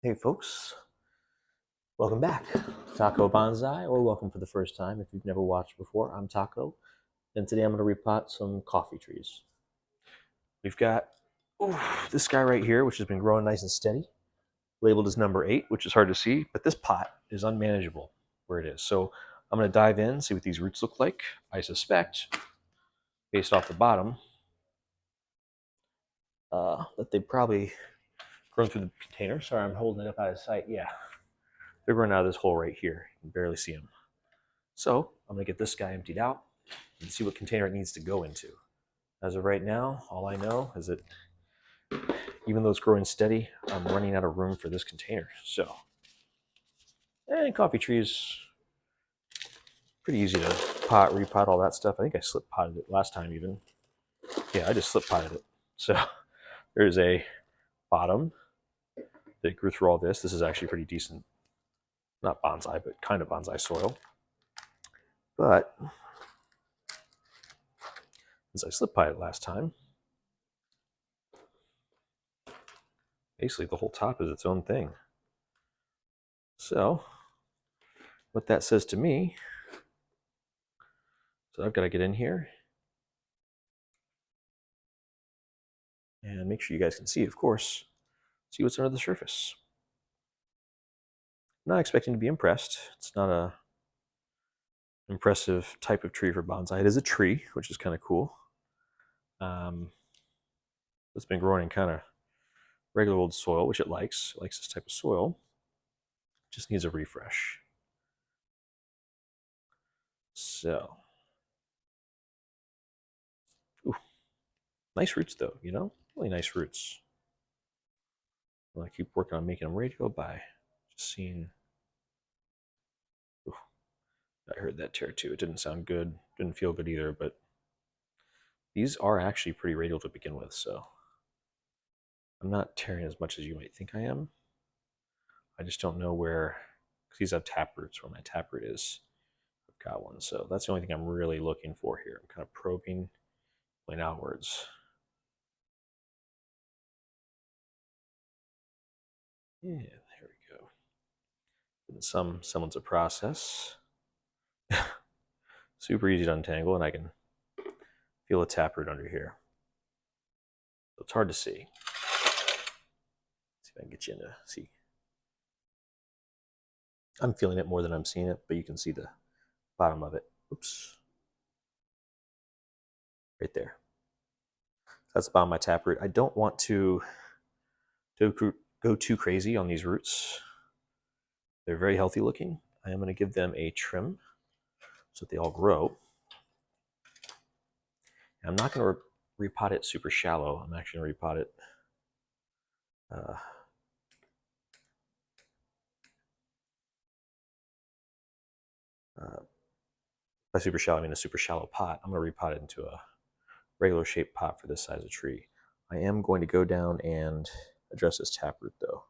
Hey folks, welcome back to Taco Bonsai, or welcome for the first time if you've never watched before. I'm Taco, and today I'm going to repot some coffee trees. We've got this guy right here, which has been growing nice and steady, labeled as number 8, which is hard to see, but this pot is unmanageable where it is. So I'm going to dive in, see what these roots look like. I suspect, based off the bottom, that they've probably grown through the container. Sorry, I'm holding it up out of sight. Yeah, they're growing out of this hole right here. You can barely see them. So I'm going to get this guy emptied out and see what container it needs to go into. As of right now, all I know is that even though it's growing steady, I'm running out of room for this container. So, and coffee trees, pretty easy to pot, repot, all that stuff. I think I slip potted it last time even. Yeah, I just slip potted it. So there's a bottom that grew through all this. This is actually pretty decent, not bonsai, but kind of bonsai soil. But since I slip potted it last time, basically the whole top is its own thing. So what that says to me, so I've got to get in here and make sure you guys can see, of course, see what's under the surface. I'm not expecting to be impressed. It's not a impressive type of tree for bonsai. It is a tree, which is kind of cool. It's been growing in kind of regular old soil, which it likes. It likes this type of soil. It just needs a refresh. So, ooh, nice roots though, you know? Really nice roots. I'm gonna keep working on making them radial by just seeing. Ooh, I heard that tear too. It didn't sound good. Didn't feel good either, but these are actually pretty radial to begin with, so I'm not tearing as much as you might think I am. I just don't know where, because these have tap roots, where my tap root is. I've got one, so that's the only thing I'm really looking for here. I'm kind of probing, going outwards. Yeah, there we go. In some semblance of process. Super easy to untangle, and I can feel a taproot under here. So it's hard to see. Let's see if I can get you in to see. I'm feeling it more than I'm seeing it, but you can see the bottom of it. Oops. Right there. That's the bottom of my taproot. I don't want to go too crazy on these roots. They're very healthy looking. I am going to give them a trim so that they all grow. And I'm not going to repot it super shallow. I'm actually going to repot it by super shallow, I mean a super shallow pot. I'm going to repot it into a regular shaped pot for this size of tree. I am going to go down and address this taproot though.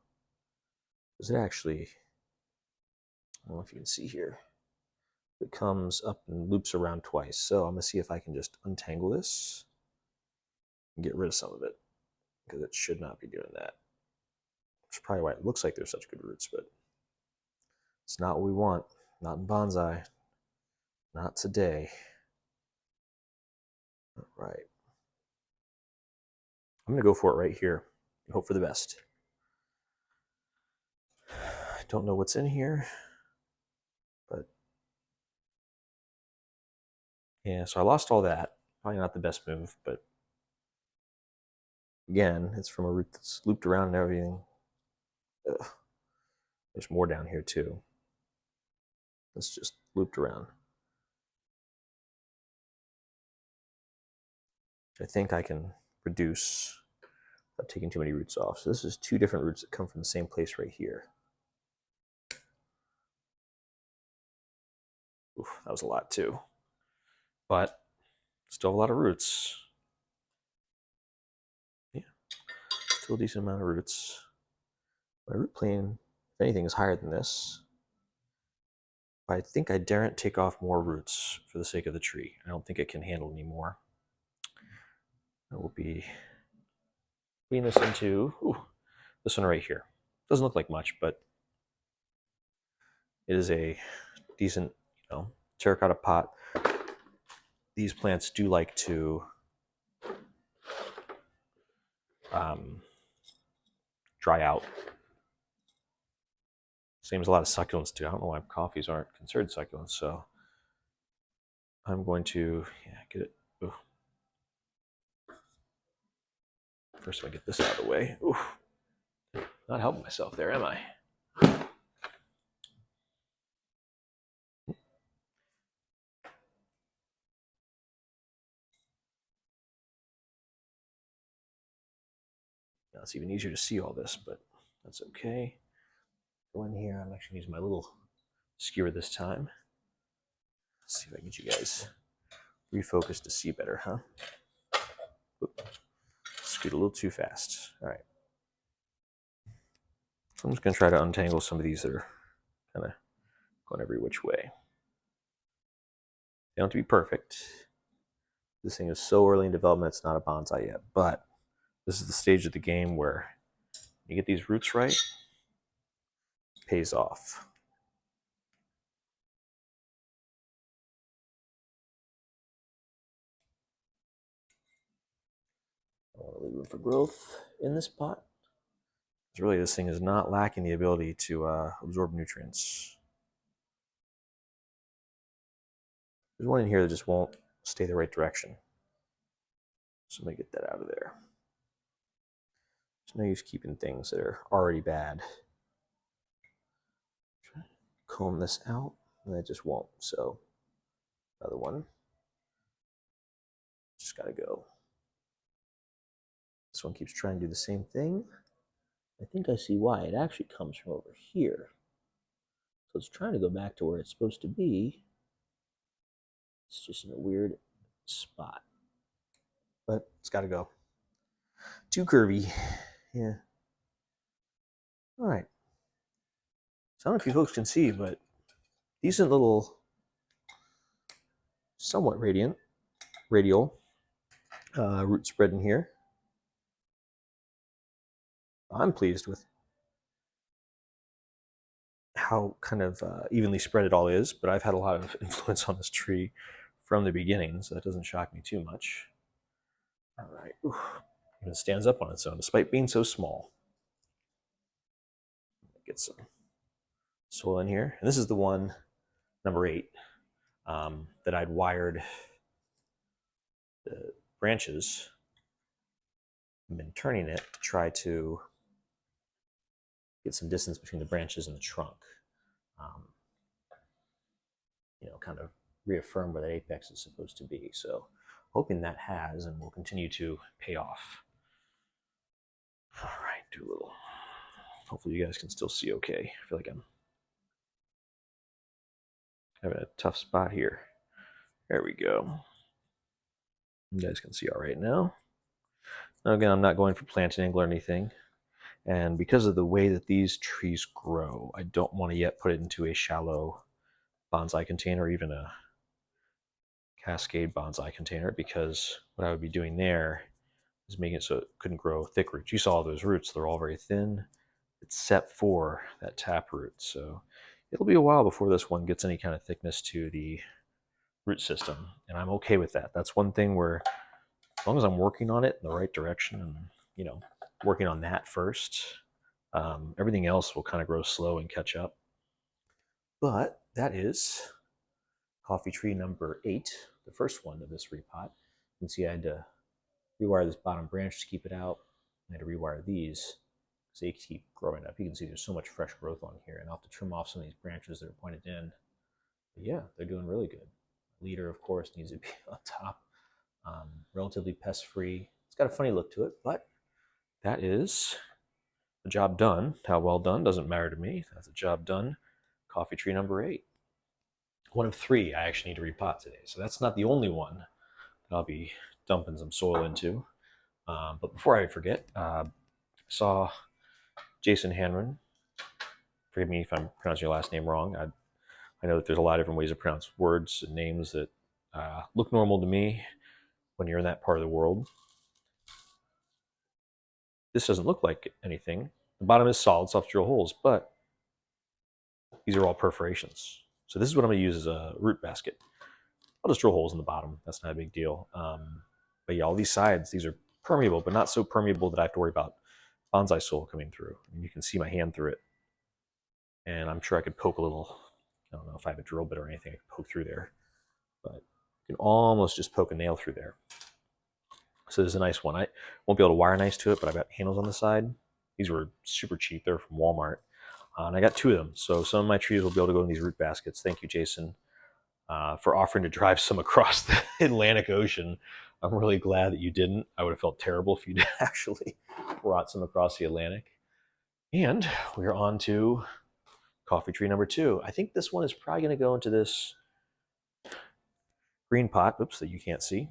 Because it actually, I don't know if you can see here, it comes up and loops around twice. So I'm going to see if I can just untangle this and get rid of some of it, because it should not be doing that. That's probably why it looks like there's such good roots, but it's not what we want. Not in bonsai. Not today. All right. I'm going to go for it right here and hope for the best. I don't know what's in here, but yeah, so I lost all that. Probably not the best move, but again, it's from a root that's looped around and everything. Ugh. There's more down here too. It's just looped around. I think I can reduce without taking too many roots off. So this is 2 different roots that come from the same place right here. Oof, that was a lot too. But still a lot of roots. Yeah, still a decent amount of roots. My root plane, if anything, is higher than this. But I think I daren't take off more roots for the sake of the tree. I don't think it can handle any more. I will be putting this into this one right here. Doesn't look like much, but it is a decent, terracotta pot. These plants do like to dry out. Same as a lot of succulents do. I don't know why coffees aren't considered succulents, so I'm going to get it. Ooh. First, I get this out of the way. Ooh. Not helping myself there, am I? Now it's even easier to see all this, but that's okay. Go in here. I'm actually using my little skewer this time. Let's see if I can get you guys refocused to see better, huh? Oop. Scoot a little too fast. All right. So I'm just going to try to untangle some of these that are kind of going every which way. They don't have to be perfect. This thing is so early in development, it's not a bonsai yet, but this is the stage of the game where you get these roots right, it pays off. I want to leave room for growth in this pot. Because really, this thing is not lacking the ability to absorb nutrients. There's one in here that just won't stay the right direction. So let me get that out of there. There's no use keeping things that are already bad. Try to comb this out, and it just won't. So another one. Just gotta go. This one keeps trying to do the same thing. I think I see why. It actually comes from over here. So it's trying to go back to where it's supposed to be. It's just in a weird spot. But it's got to go. Too curvy. Yeah. All right. So I don't know if you folks can see, but decent little, somewhat radial root spread in here. I'm pleased with how kind of evenly spread it all is, but I've had a lot of influence on this tree from the beginning, so that doesn't shock me too much. All right. Ooh. Even stands up on its own, despite being so small. Get some soil in here. And this is the one, number 8, that I'd wired the branches. I've been turning it to try to get some distance between the branches and the trunk. Kind of reaffirm where that apex is supposed to be. So hoping that has and will continue to pay off. All right, do a little. Hopefully you guys can still see okay. I feel like I'm having a tough spot here. There we go. You guys can see all right now. Now again, I'm not going for plant angle or anything. And because of the way that these trees grow, I don't want to yet put it into a shallow bonsai container or even a cascade bonsai container, because what I would be doing there is making it so it couldn't grow thick roots. You saw those roots, they're all very thin. It's set for that taproot. So it'll be a while before this one gets any kind of thickness to the root system. And I'm okay with that. That's one thing where as long as I'm working on it in the right direction and, working on that first, everything else will kind of grow slow and catch up. But that is coffee tree number 8, the first one of this repot. You can see I had to rewire this bottom branch to keep it out. I had to rewire these because they keep growing up. You can see there's so much fresh growth on here, and I'll have to trim off some of these branches that are pointed in. But yeah, they're doing really good. Leader, of course, needs to be on top. Relatively pest-free. It's got a funny look to it, but that is the job done. How well done doesn't matter to me. That's a job done. Coffee tree number 8. One of 3 I actually need to repot today. So that's not the only one that I'll be dumping some soil into. But before I forget, I saw Jason Hanron. Forgive me if I'm pronouncing your last name wrong. I know that there's a lot of different ways to pronounce words and names that look normal to me when you're in that part of the world. This doesn't look like anything, The bottom is solid, so I'll drill holes, but these are all perforations. So this is what I'm going to use as a root basket. I'll just drill holes in the bottom. That's not a big deal. But yeah, all these sides, these are permeable, but not so permeable that I have to worry about bonsai soil coming through. And you can see my hand through it. And I'm sure I could poke a little, I don't know if I have a drill bit or anything, I could poke through there. But you can almost just poke a nail through there. So this is a nice one. I won't be able to wire nice to it, but I've got handles on the side. These were super cheap. They're from Walmart. And I got 2 of them. So some of my trees will be able to go in these root baskets. Thank you, Jason, for offering to drive some across the Atlantic Ocean. I'm really glad that you didn't. I would have felt terrible if you'd actually brought some across the Atlantic. And we're on to coffee tree number 2. I think this one is probably going to go into this green pot, oops, that you can't see,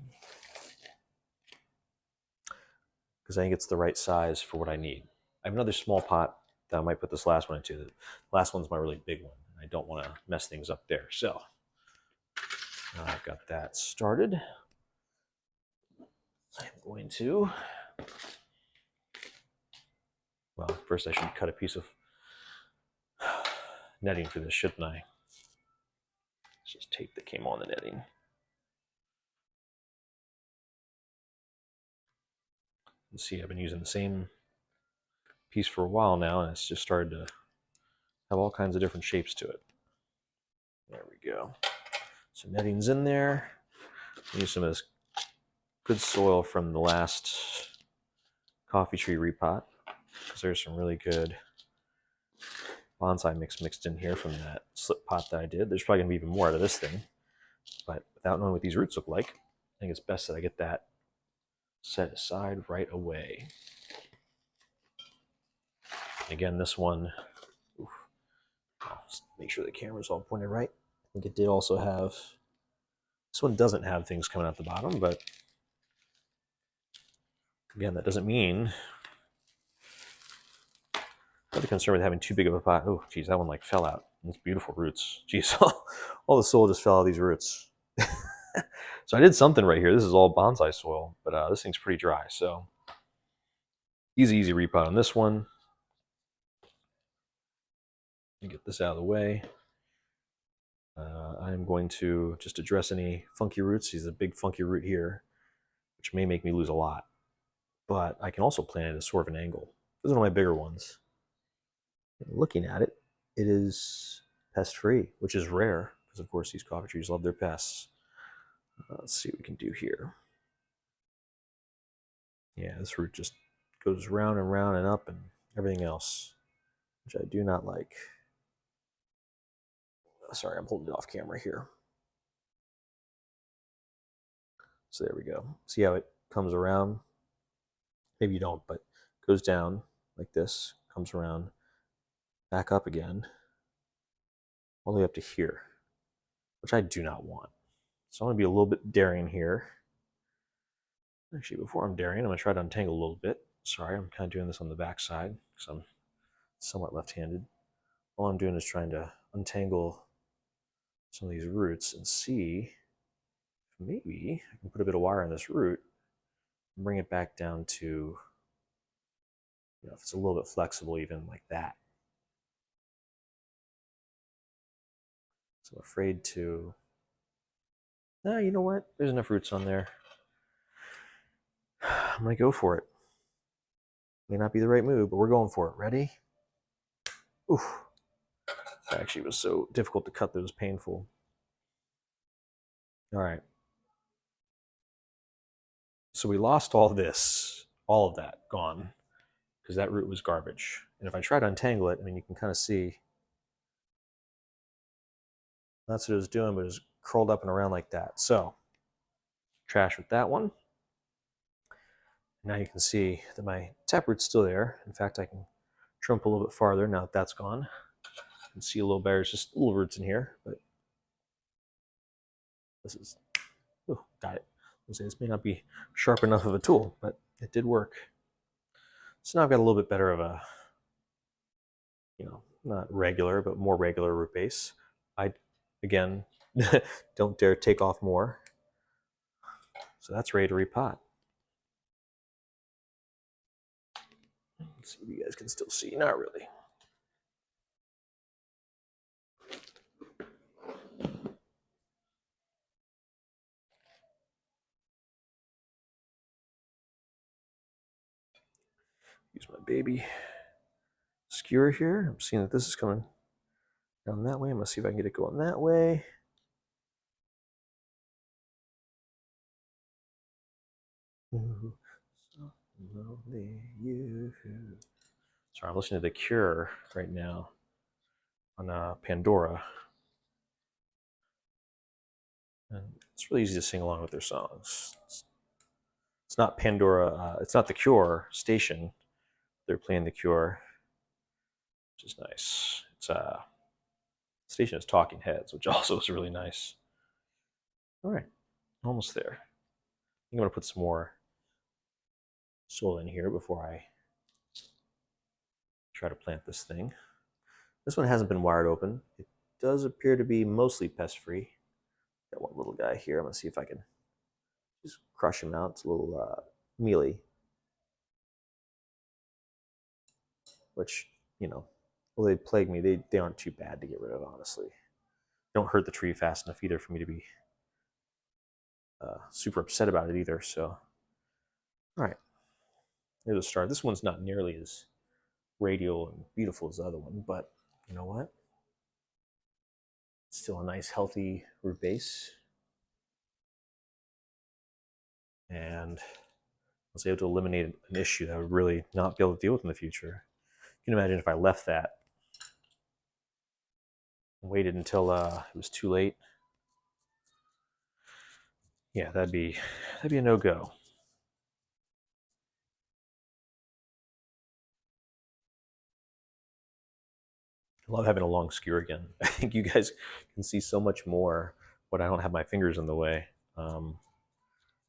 because I think it's the right size for what I need. I have another small pot that I might put this last one into. The last one's my really big one. I don't want to mess things up there. So now I've got that started. I'm going to, well, first I should cut a piece of netting for this, shouldn't I? It's just tape that came on the netting. You see, I've been using the same piece for a while now, and it's just started to have all kinds of different shapes to it. There we go. So netting's in there. Use some of this good soil from the last coffee tree repot, because there's some really good bonsai mix mixed in here from that slip pot that I did. There's probably going to be even more out of this thing, but without knowing what these roots look like, I think it's best that I get that set aside right away. Again, this one, I'll make sure the camera's all pointed right. I think it did also have, this one doesn't have things coming out the bottom, but again, that doesn't mean, I'm not concerned with having too big of a pot. Oh, geez, that one like fell out. It's beautiful roots. Geez, all the soil just fell out of these roots. So I did something right here. This is all bonsai soil, but this thing's pretty dry. So easy repot on this one. Let me get this out of the way. I'm going to just address any funky roots. He's a big funky root here, which may make me lose a lot. But I can also plant it at a sort of an angle. This is one of my bigger ones. And looking at it, it is pest-free, which is rare, because of course these coffee trees love their pests. Let's see what we can do here. Yeah, this root just goes round and round and up and everything else, which I do not like. Sorry, I'm holding it off camera here. So there we go. See how it comes around? Maybe you don't, but it goes down like this, comes around, back up again, all the way up to here, which I do not want. So I'm going to be a little bit daring here. Actually, before I'm daring, I'm going to try to untangle a little bit. Sorry, I'm kind of doing this on the back side because I'm somewhat left-handed. All I'm doing is trying to untangle some of these roots and see if maybe I can put a bit of wire on this root and bring it back down to, you know, if it's a little bit flexible, even like that. So I'm afraid to, no, you know what? There's enough roots on there. I'm going to go for it. May not be the right move, but we're going for it. Ready? Oof. That actually was so difficult to cut that it was painful. All right. So we lost all this, all of that gone, because that root was garbage. And if I try to untangle it, I mean, you can kind of see that's what it was doing, but it was curled up and around like that. So trash with that one. Now you can see that my taproot's still there. In fact, I can trim up a little bit farther now that that's gone. You can see a little better, it's just little roots in here, but this is, oh, got it. I'll say this may not be sharp enough of a tool, but it did work. So now I've got a little bit better of a, you know, not regular, but more regular root base. I, again, don't dare take off more. So that's ready to repot. Let's see if you guys can still see. Not really. Use my baby skewer here. I'm seeing that this is coming down that way. I'm gonna see if I can get it going that way. Ooh, so lonely you. Sorry, I'm listening to The Cure right now on Pandora. And it's really easy to sing along with their songs. It's not Pandora, it's not The Cure station. They're playing The Cure, which is nice. It's station is Talking Heads, which also is really nice. All right, almost there. I think I'm gonna put some more soil in here before I try to plant this thing. This one hasn't been wired open. It does appear to be mostly pest-free. Got one little guy here. I'm gonna see if I can just crush him out. It's a little mealy, which, you know, well, they plague me. They aren't too bad to get rid of, honestly. They don't hurt the tree fast enough either for me to be super upset about it either. So, all right, there's a start. This one's not nearly as radial and beautiful as the other one, but you know what? It's still a nice, healthy root base. And I was able to eliminate an issue that I would really not be able to deal with in the future. You can imagine if I left that and waited until it was too late. Yeah, that'd be a no-go. I love having a long skewer again. I think you guys can see so much more when I don't have my fingers in the way. I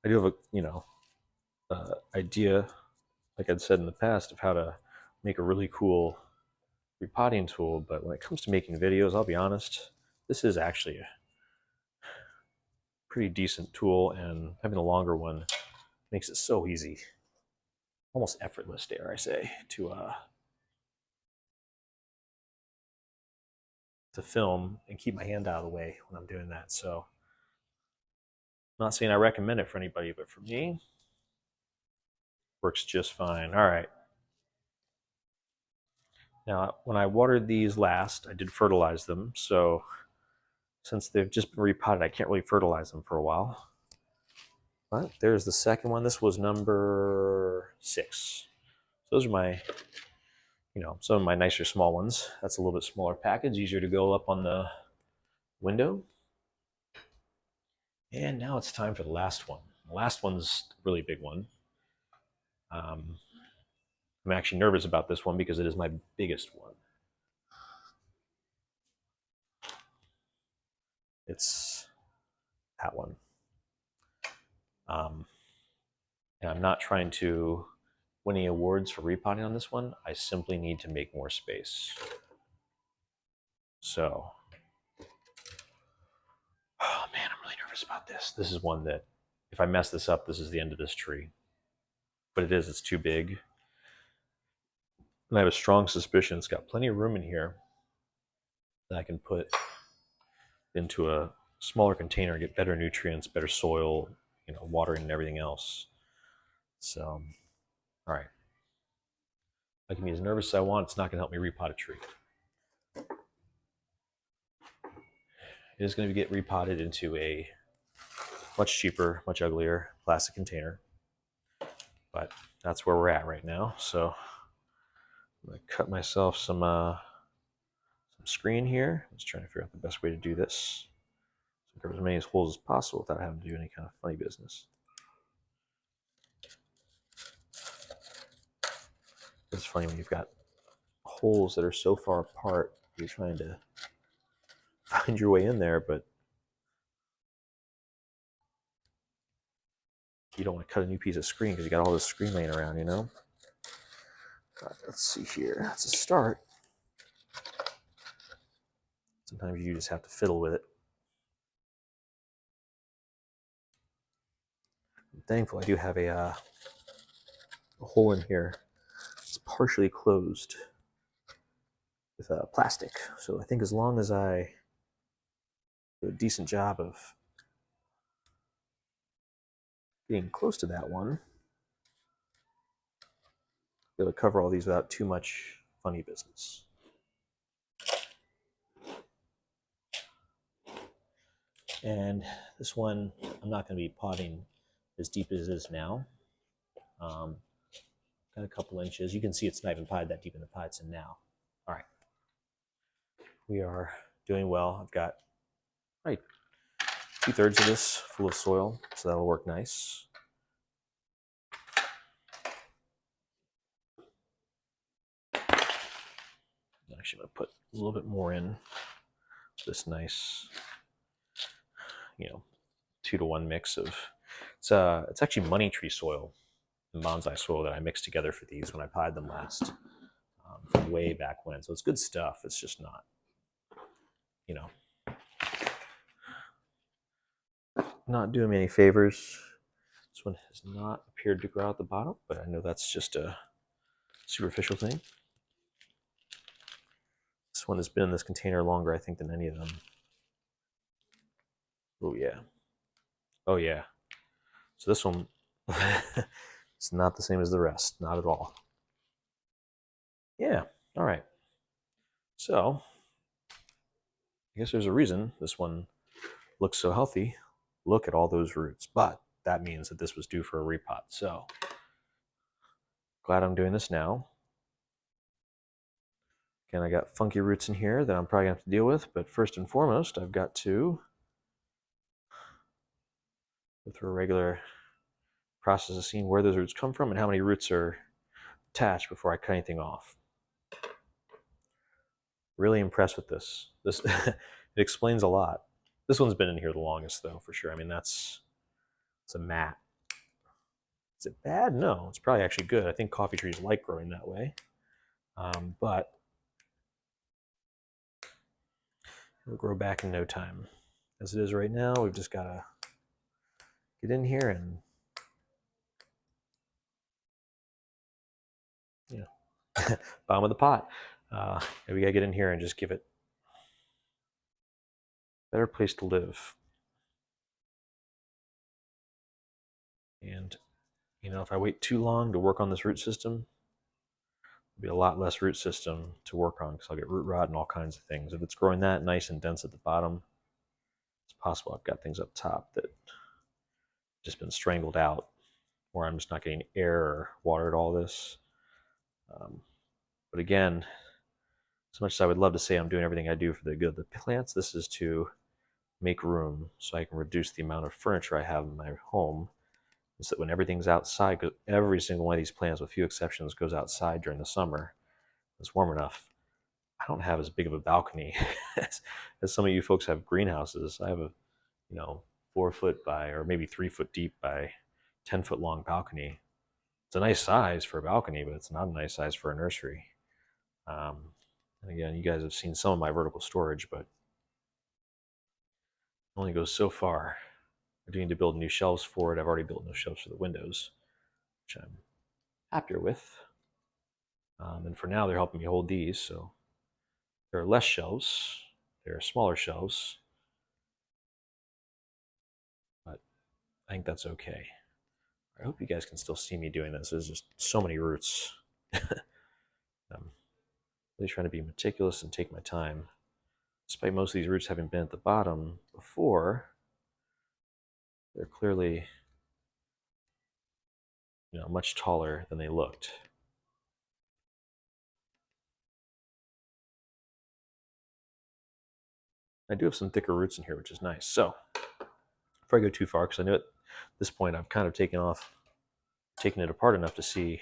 do have a idea, like I'd said in the past, of how to make a really cool repotting tool, but when it comes to making videos, I'll be honest, this is actually a pretty decent tool, and having a longer one makes it so easy, almost effortless, dare I say, to film and keep my hand out of the way when I'm doing that. So I'm not saying I recommend it for anybody, but for me, works just fine. All right. Now, when I watered these last, I did fertilize them. So since they've just been repotted, I can't really fertilize them for a while. But there's the second one. This was number 6. So those are my, some of my nicer small ones. That's a little bit smaller package, easier to go up on the window. And now it's time for the last one. The last one's a really big one. I'm actually nervous about this one because it is my biggest one. It's that one. And I'm not trying to win any awards for repotting on this one. I simply need to make more space. So, oh man, I'm really nervous about this. This is one that, if I mess this up, this is the end of this tree. But it's too big. And I have a strong suspicion it's got plenty of room in here that I can put into a smaller container, get better nutrients, better soil, watering and everything else. So, all right. I can be as nervous as I want. It's not going to help me repot a tree. It is going to get repotted into a much cheaper, much uglier plastic container. But that's where we're at right now. So I'm going to cut myself some screen here. I'm just trying to figure out the best way to do this. So cover as many holes as possible without having to do any kind of funny business. It's funny when you've got holes that are so far apart, you're trying to find your way in there, but you don't want to cut a new piece of screen because you got all this screen laying around, Let's see here. That's a start. Sometimes you just have to fiddle with it. I'm thankful I do have a hole in here. It's partially closed with plastic. So I think as long as I do a decent job of getting close to that one, I'll be able to cover all these without too much funny business. And this one, I'm not going to be potting as deep as it is now. Got a couple inches. You can see it's not even potted that deep in the pot it's in now. All right. We are doing well. I've got right 2/3 of this full of soil, so that'll work nice. I'm actually going to put a little bit more in this nice, 2-to-1 mix of. It's actually money tree soil and bonsai soil that I mixed together for these when I potted them last, from way back when. So it's good stuff. It's just not, not doing me any favors. This one has not appeared to grow out the bottom, but I know that's just a superficial thing. This one has been in this container longer, I think, than any of them. Oh yeah. Oh yeah. So this one, it's not the same as the rest, not at all. Yeah, all right. So I guess there's a reason this one looks so healthy. Look at all those roots, but that means that this was due for a repot. So glad I'm doing this now. Again, I got funky roots in here that I'm probably gonna have to deal with, but first and foremost, I've got to go through a regular process of seeing where those roots come from and how many roots are attached before I cut anything off. Really impressed with this. This it explains a lot. This one's been in here the longest, though, for sure. I mean, it's a mat. Is it bad? No, it's probably actually good. I think coffee trees like growing that way, but it'll grow back in no time. As it is right now, we've just got to get in here and, bottom of the pot. We got to get in here and just give it a better place to live. And, if I wait too long to work on this root system, there'll be a lot less root system to work on because I'll get root rot and all kinds of things. If it's growing that nice and dense at the bottom, it's possible I've got things up top that just been strangled out, or I'm just not getting air or water at all this. But again, as much as I would love to say I'm doing everything I do for the good of the plants, this is to make room so I can reduce the amount of furniture I have in my home. So that when everything's outside, because every single one of these plants, with few exceptions, goes outside during the summer, it's warm enough. I don't have as big of a balcony as some of you folks have greenhouses. I have a 4-foot by, or maybe 3-foot deep by 10-foot long balcony. It's a nice size for a balcony, but it's not a nice size for a nursery. And again, you guys have seen some of my vertical storage, but it only goes so far. I do need to build new shelves for it. I've already built new shelves for the windows, which I'm happier with. And for now, they're helping me hold these, so there are less shelves. There are smaller shelves, but I think that's okay. I hope you guys can still see me doing this. There's just so many roots. I'm really trying to be meticulous and take my time. Despite most of these roots having been at the bottom before, they're clearly much taller than they looked. I do have some thicker roots in here, which is nice. So before I go too far, because I know at this point I've kind of taken it apart enough to see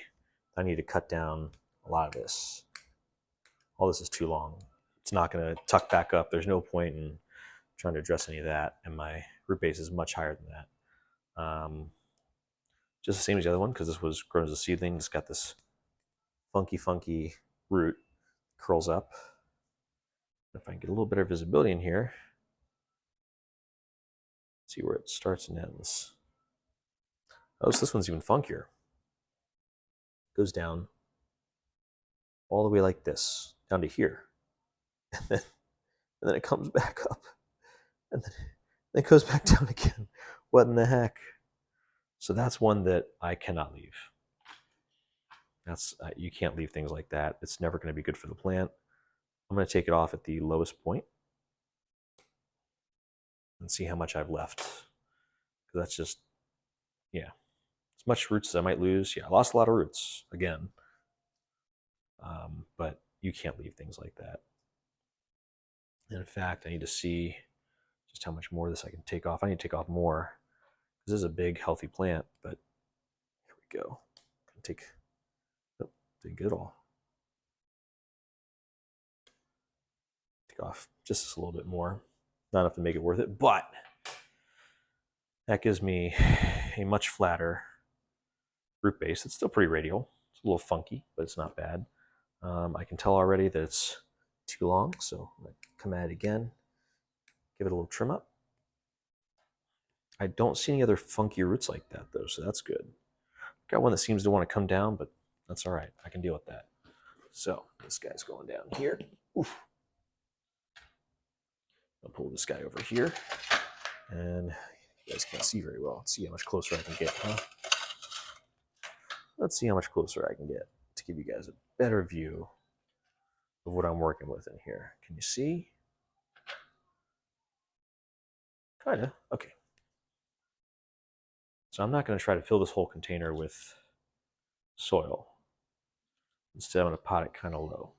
I need to cut down a lot of this. All this is too long. It's not going to tuck back up. There's no point in trying to address any of that, and my root base is much higher than that. Just the same as the other one, because this was grown as a seedling. It's got this funky root, curls up. If I can get a little better visibility in here, see where it starts and ends. Oh, so this one's even funkier. Goes down all the way like this, down to here. And then it comes back up. And then it goes back down again. What in the heck? So that's one that I cannot leave. That's you can't leave things like that. It's never going to be good for the plant. I'm going to take it off at the lowest point and see how much I've left. Because that's just, yeah, as much roots as I might lose. Yeah, I lost a lot of roots again. But you can't leave things like that. And in fact, I need to see just how much more of this I can take off. I need to take off more. This is a big, healthy plant, but here we go. Take, oh, didn't get it all. Take off just a little bit more. Not enough to make it worth it, but that gives me a much flatter root base. It's still pretty radial. It's a little funky, but it's not bad. I can tell already that it's too long, so I'm going to come at it again, give it a little trim up. I don't see any other funky roots like that, though, so that's good. Got one that seems to want to come down, but that's all right. I can deal with that. So this guy's going down here. Oof. I'll pull this guy over here, and you guys can't see very well. Let's see how much closer I can get, huh? Let's see how much closer I can get to give you guys a better view of what I'm working with in here. Can you see? Kinda. Okay. So I'm not going to try to fill this whole container with soil. Instead, I'm going to pot it kind of low.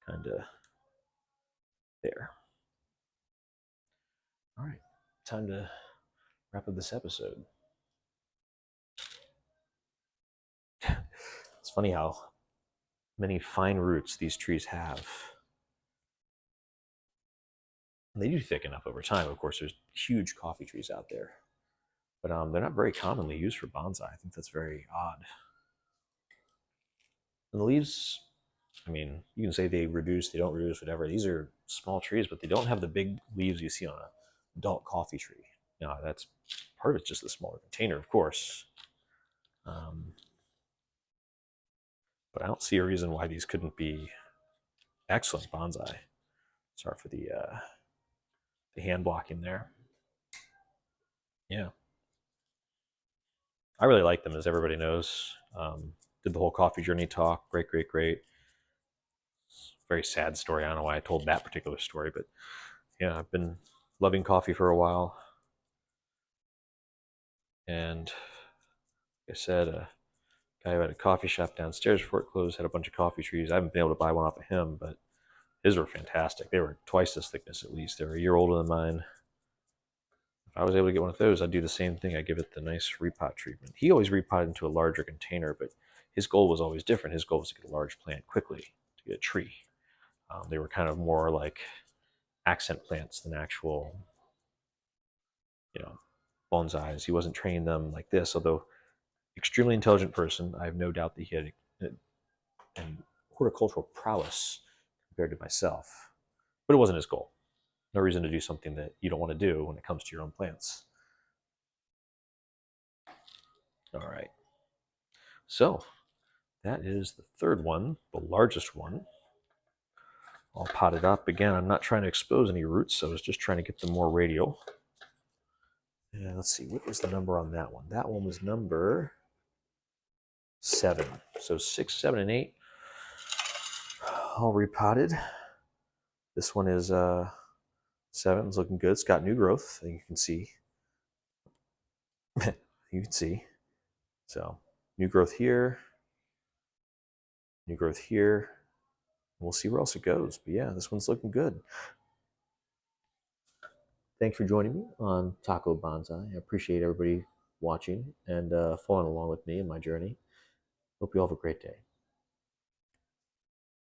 Kind of there. All right. Time to wrap up this episode. It's funny how many fine roots these trees have. And they do thicken up over time. Of course, there's huge coffee trees out there, but they're not very commonly used for bonsai. I think that's very odd. And the leaves, I mean, you can say they reduce, they don't reduce, whatever. These are small trees, but they don't have the big leaves you see on an adult coffee tree. Now, that's part of it's just the smaller container, of course. But I don't see a reason why these couldn't be excellent bonsai. Sorry for the hand blocking there. Yeah. I really like them, as everybody knows. Did the whole coffee journey talk. Great, great, great. Very sad story. I don't know why I told that particular story, but yeah, I've been loving coffee for a while. And like I said, a guy who had a coffee shop downstairs before it closed had a bunch of coffee trees. I haven't been able to buy one off of him, but his were fantastic. They were twice this thickness at least. They were a year older than mine. If I was able to get one of those, I'd do the same thing. I'd give it the nice repot treatment. He always repotted into a larger container, but his goal was always different. His goal was to get a large plant quickly, to get a tree. They were kind of more like accent plants than actual, bonsais. He wasn't training them like this, although extremely intelligent person. I have no doubt that he had an horticultural prowess compared to myself, but it wasn't his goal. No reason to do something that you don't want to do when it comes to your own plants. All right. So that is the third one, the largest one. All potted up. Again, I'm not trying to expose any roots, so I was just trying to get them more radial. And let's see, what was the number on that one? That one was number 7. So 6, 7, and 8 all repotted. This one is 7. It's looking good. It's got new growth, you can see. You can see. So new growth here. New growth here. We'll see where else it goes. But yeah, this one's looking good. Thanks for joining me on Taco Bonsai. I appreciate everybody watching and following along with me in my journey. Hope you all have a great day.